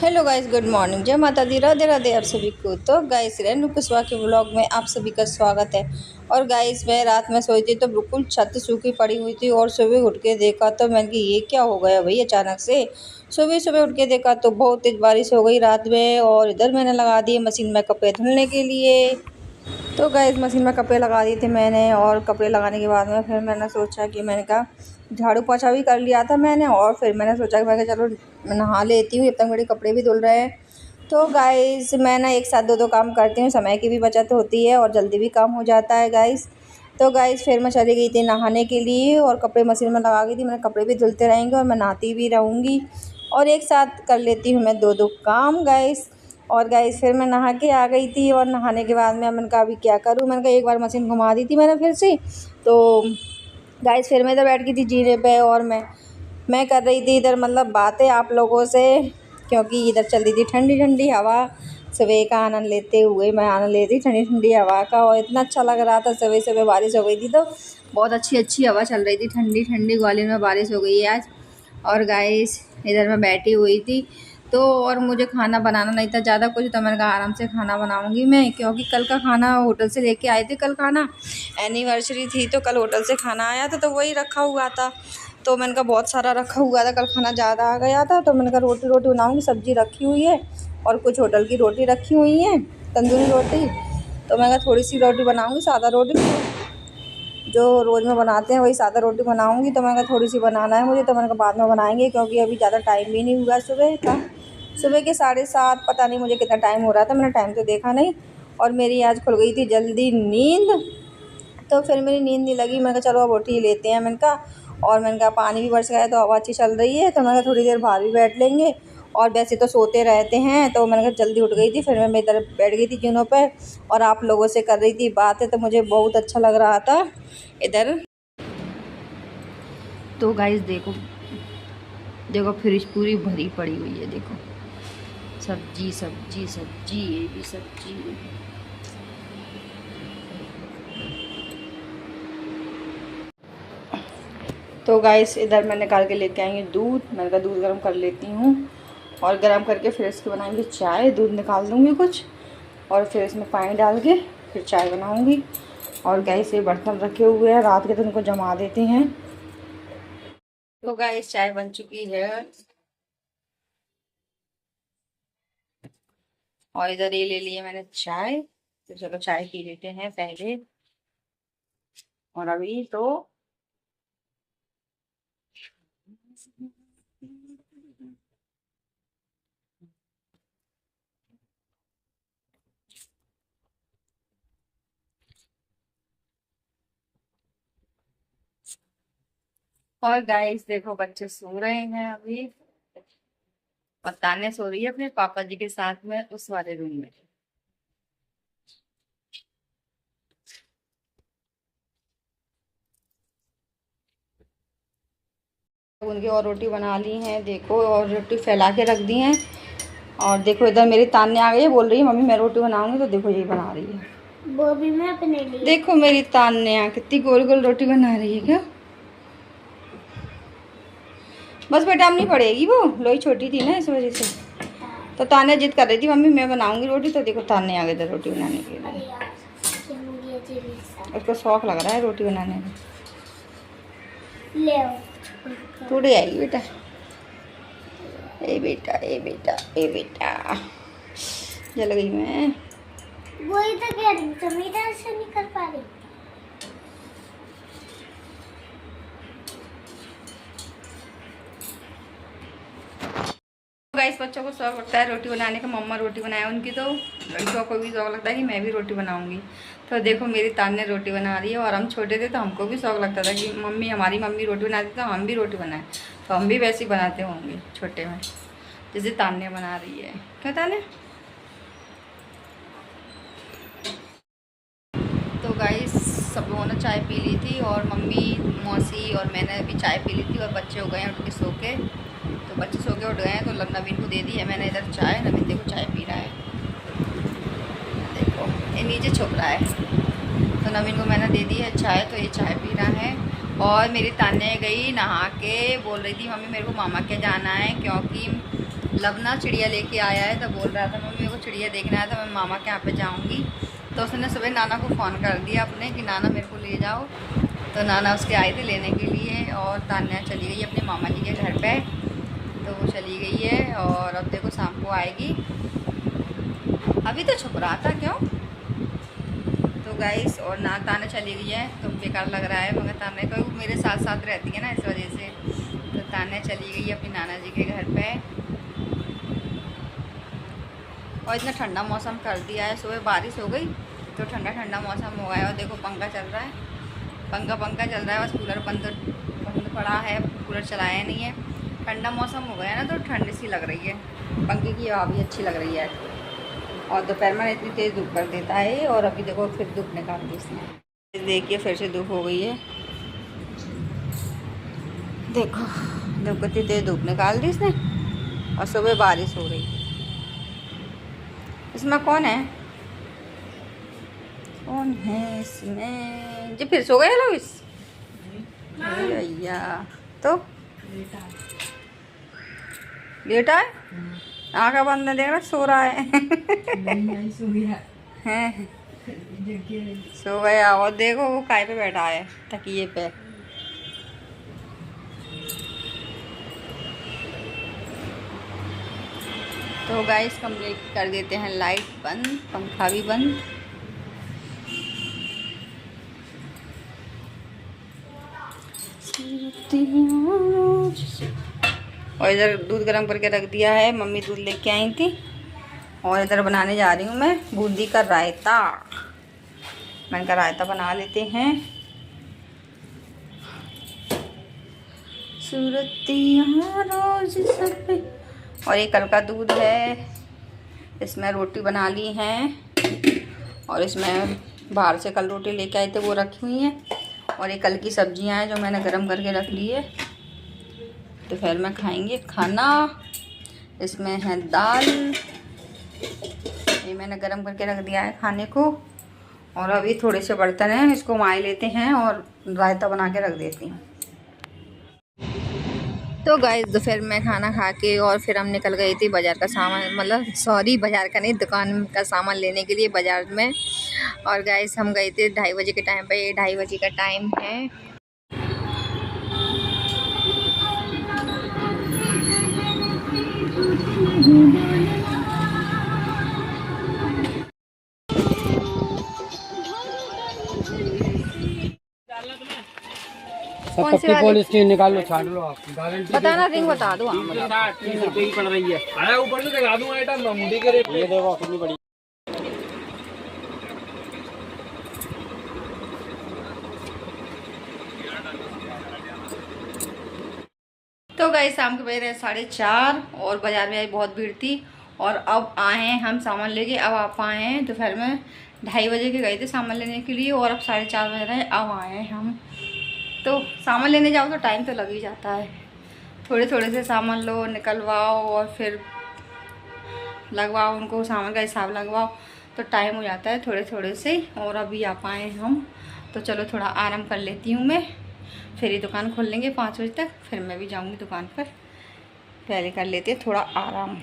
Hello guys, good morning, जय माता दी, राधे राधे आप सभी को। तो गाइस, रेनू कुशवाहा के व्लॉग में आप सभी का स्वागत है। और गाइस, मैं रात में सोई थी तो बिल्कुल छत सूखी पड़ी हुई थी और सुबह उठ के देखा तो मैंने कि ये क्या हो गया भाई। अचानक से सुबह सुबह उठ के देखा तो बहुत तेज बारिश हो गई रात में। और इधर मैंने लगा दिए मशीन में कपड़े धुलने के लिए। तो गाइस, मशीन में कपड़े लगा दिए थे मैंने। और कपड़े लगाने के बाद में फिर मैंने सोचा कि मैंने कहा झाड़ू पोछा भी कर लिया था मैंने। और फिर मैंने सोचा कि मैं चलो नहा लेती हूँ, जब तक मेरे कपड़े भी धुल रहे हैं। तो गाइस, मैं ना एक साथ दो काम करती हूँ, समय की भी बचत होती है और जल्दी भी काम हो जाता है गाइस। तो गाइस, फिर मैं चली गई थी नहाने के लिए और कपड़े मशीन में लगा गई थी। मैंने कपड़े भी धुलते रहेंगे और मैं नहाती भी रहूँगी और एक साथ कर लेती हूँ मैं दो काम गाइस। और गाइस, फिर मैं नहा के आ गई थी और नहाने के बाद में मैंने कहा अभी क्या करूँ। मैंने कहा एक बार मशीन घुमा दी थी मैंने फिर से। तो गाइस, फिर मैं इधर बैठ गई थी जीने पे और मैं कर रही थी इधर मतलब बातें आप लोगों से, क्योंकि इधर चल रही थी ठंडी ठंडी हवा। सुबह का आनंद लेते हुए मैं आनंद ले रही ठंडी ठंडी हवा का और इतना अच्छा लग रहा था। सुबह सुबह बारिश हो गई थी तो बहुत अच्छी अच्छी हवा चल रही थी, ठंडी ठंडी। ग्वालियर में बारिश हो गई है आज। और गाइस, इधर मैं बैठी हुई थी तो और मुझे खाना बनाना नहीं था ज़्यादा कुछ, तो मैंने कहा आराम से खाना बनाऊंगी मैं, क्योंकि कल का खाना होटल से लेके आए थे। कल खाना एनिवर्सरी थी तो कल होटल से खाना आया था तो वही रखा हुआ था। तो मैंने कहा बहुत सारा रखा हुआ था, कल खाना ज़्यादा आ गया था तो मैंने कहा रोटी रोटी बनाऊंगी। सब्जी रखी हुई है और कुछ होटल की रोटी रखी हुई है, तंदूरी रोटी। तो मैंने कहा थोड़ी सी रोटी बनाऊंगी, सादा रोटी जो रोज़ में बनाते हैं वही सादा रोटी बनाऊंगी। तो मैंने कहा थोड़ी सी बनाना है मुझे, तो मैंने कहा बाद में बनाएंगे क्योंकि अभी ज़्यादा टाइम भी नहीं हुआ सुबह का। सुबह के 7:30, पता नहीं मुझे कितना टाइम हो रहा था, मैंने टाइम तो देखा नहीं। और मेरी आज खुल गई थी जल्दी नींद, तो फिर मेरी नींद नहीं लगी। मैंने कहा चलो अब उठ ही लेते हैं मैंने कहा। और मैंने कहा पानी भी बरस गया है तो हवा अच्छी चल रही है, तो मैंने कहा थोड़ी देर बाहर भी बैठ लेंगे। और वैसे तो सोते रहते हैं, तो मैंने कहा जल्दी उठ गई थी। फिर मैं इधर बैठ गई थी जीनों पे और आप लोगों से कर रही थी बातें, तो मुझे बहुत अच्छा लग रहा था इधर। तो गाइस देखो देखो, फ्रिज पूरी भरी पड़ी हुई है। देखो सब्जी सब्जी सब्जी, ये भी सब्जी। तो गाइस, इधर मैं निकाल के लेके आई हूँ दूध। मैंने कहा दूध गर्म कर लेती हूँ और गर्म करके फिर इसके बनाएंगे चाय। दूध निकाल दूँगी कुछ और फिर इसमें पानी डाल के फिर चाय बनाऊँगी। और गाइस, ये बर्तन रखे हुए हैं, रात के तो इनको जमा देते हैं। तो गाइस, चाय बन चुकी है और इधर ये ले लिए मैंने चाय। तो चलो चाय पी लेते हैं पहले। और अभी तो और गाइस देखो, बच्चे सो रहे हैं अभी और तान्या सो रही है अपने पापा जी के साथ में उस वाले रूम में। तो उनकी और रोटी बना ली है देखो, और रोटी फैला के रख दी हैं। और देखो इधर मेरी तान्या आ गई है, बोल रही है मम्मी मैं रोटी बनाऊंगी। तो देखो यही बना रही है वो भी मैं अपने लिए। देखो मेरी तान्या कितनी गोल गोल रोटी बना रही है। क्या बस बेटा अब नहीं पड़ेगी, वो लोई छोटी थी ना इस वजह से। तो तान्या जिद कर रही थी मम्मी मैं बनाऊंगी रोटी। तो देखो तान्या आ गई इधर रोटी बनाने के लिए। उसको शौक लग रहा है रोटी बनाने में। टूटे आएगी बेटा, ए बेटा ए बेटा ए बेटा। जल गई मैं। वही तो कह रही हूँ, मीटर से नहीं कर पा रही। गाइस, बच्चों को शौक लगता है रोटी बनाने का। मम्मा रोटी बनाए उनकी, तो लड़कियों को भी शौक लगता है कि मैं भी रोटी बनाऊंगी। तो देखो मेरी तान्या रोटी बना रही है। और हम छोटे थे तो हमको भी शौक लगता था कि मम्मी हमारी मम्मी रोटी बनाती तो हम भी रोटी बनाएं। तो हम भी वैसे ही बनाते होंगे छोटे में, जैसे तान्या बना रही है। क्या तान्या? तो गाइस, सब लोगों ने चाय पी ली थी और मम्मी मौसी और मैंने भी चाय पी ली थी। और बच्चे हो गए हैं उठ के सो के। तो बच्चे सो के उठ गए हैं तो नवीन को दे दी है मैंने इधर चाय। नवीन देखो चाय पी रहा है, देखो ये नीचे छुप रहा है। तो नवीन को मैंने दे दी है चाय, तो ये चाय पी रहा है। और मेरी तान्या गई नहा के, बोल रही थी मम्मी मेरे को मामा के जाना है क्योंकि लवना चिड़िया लेके आया है, तो बोल रहा था मम्मी को चिड़िया देखना है, तो मैं मामा के यहाँ पे जाऊँगी। तो उसने सुबह नाना को फ़ोन कर दिया अपने कि नाना मेरे को ले जाओ। तो नाना उसके आए थे लेने के लिए, और तान्या चली गई अपने मामा जी के घर पे। तो वो चली गई है और अब देखो शाम को आएगी। अभी तो छुप रहा था क्यों। तो गाइस और ना तान्या चली गई है तो बेकार लग रहा है, मगर तान्या को मेरे साथ साथ रहती है ना, इस वजह से। तो तान्या चली गई अपने नाना जी के घर पे। और इतना ठंडा मौसम कर दिया है, सुबह बारिश हो गई तो ठंडा ठंडा मौसम हो गया। और देखो पंखा चल रहा है, पंखा चल रहा है, बस कूलर बंद पड़ा है, कूलर चलाया नहीं है। ठंडा मौसम हो गया ना तो ठंडी सी लग रही है, पंखे की हवा भी अच्छी लग रही है। और दोपहर में इतनी तेज़ धूप कर देता है, और अभी देखो फिर धूप निकाल दी इसने। देखिए फिर से धूप हो गई है, देखो देखो कितनी तेज़ धूप निकाल दी इसने, और सुबह बारिश हो रही। इसमें कौन है इसमें जी? फिर सो गए लोग इस भैया। तो लेटा है, आँखें बंद देख रहा, सो रहा है। नहीं सो गया हैं सो गया। और देखो वो काय पे बैठा है, तकिए पे। तो गाइस कंप्लीट कर देते हैं, लाइट बंद, पंखा भी बंद। और इधर दूध गर्म करके रख दिया है, मम्मी दूध लेके आई थी। और इधर बनाने जा रही हूँ मैं बूंदी का रायता। मैंने का रायता बना लेते हैं। सूरतियाँ रोज सब। और ये कल का दूध है, इसमें रोटी बना ली है, और इसमें बाहर से कल रोटी लेके आए थे वो रखी हुई हैं। और ये कल की सब्जियां हैं जो मैंने गरम करके रख ली है, दोपहर में खाएंगे खाना। इसमें है दाल, ये मैंने गरम करके रख दिया है खाने को। और अभी थोड़े से बर्तन हैं, इसको माय लेते हैं और रायता बना के रख देती हूँ। तो गाइस दोपहर में खाना खा के और फिर हम निकल गए थे बाज़ार का सामान, मतलब सॉरी बाज़ार का नहीं, दुकान का सामान लेने के लिए बाज़ार में। और गाइस हम गए थे 2:30 बजे के टाइम पे, 2:30 बजे का टाइम है। कौन सी वाली स्क्रीन निकाल लो, छाट लो आप, गारंटी बताना, रिंग बता दो। 30 रुपए की पड़ रही है। अरे ऊपर से दिखा दूंगा आइटम मुंडी के रेट। ये देखो कितनी बड़ी। तो गाइस शाम के बज रहे 4:30 और बाज़ार में आई बहुत भीड़ थी। और अब आए हैं हम सामान लेके, अब आप आए हैं दोपहर में 2:30 बजे के गए थे सामान लेने के लिए, और अब 4:30 बज रहे हैं, अब आए हैं हम। तो सामान लेने जाओ तो टाइम तो लग ही जाता है, थोड़े थोड़े से सामान लो, निकलवाओ और फिर लगवाओ, उनको सामान का हिसाब लगवाओ, तो टाइम हो जाता है थोड़े थोड़े से। और अभी आ पाए हम, तो चलो थोड़ा आराम कर लेती हूँ मैं, फिर ही दुकान खोल लेंगे 5 बजे तक, फिर मैं भी जाऊँगी दुकान पर। पहले कर लेते हैं थोड़ा आराम।